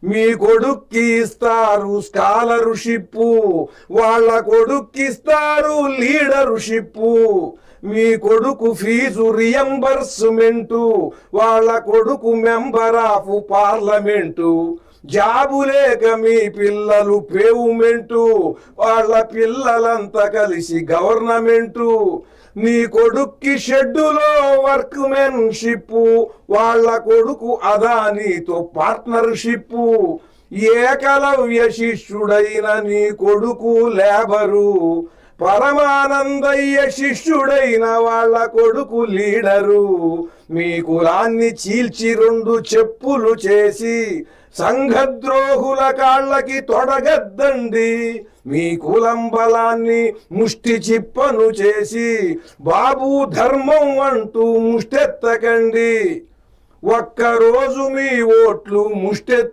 మీ కొడుక్కి ఇస్తారు స్కాలర్షిప్, వాళ్ళ కొడుక్కిస్తారు లీడర్షిప్. మీ కొడుకు ఫీజు రియంబర్స్మెంటు, వాళ్ళ కొడుకు మెంబర్ ఆఫ్ పార్లమెంటు. జాబు లేక మీ పిల్లలు పేవుమెంటు, వాళ్ళ పిల్లలంతా కలిసి గవర్నమెంటు. నీ కొడుక్కి షెడ్డులో వర్క్మెన్షిప్, వాళ్ళ కొడుకు అదానీతో పార్ట్నర్షిప్. ఏకలవ్య శిష్యుడైన నీ కొడుకు లేబరు, పరమానందయ్య శిష్యుడైన వాళ్ళ కొడుకు లీడరు. మీ కులాన్ని చీల్చి రెండు చెప్పులు చేసి సంఘద్రోహుల కాళ్ళకి తొడగద్దండి. మీ కులం బలాన్ని ముష్టి చిప్పను చేసి బాబు ధర్మం అంటూ ముష్టెత్తకండి. ఒక్కరోజు మీ ఓట్లు ముష్టెత్త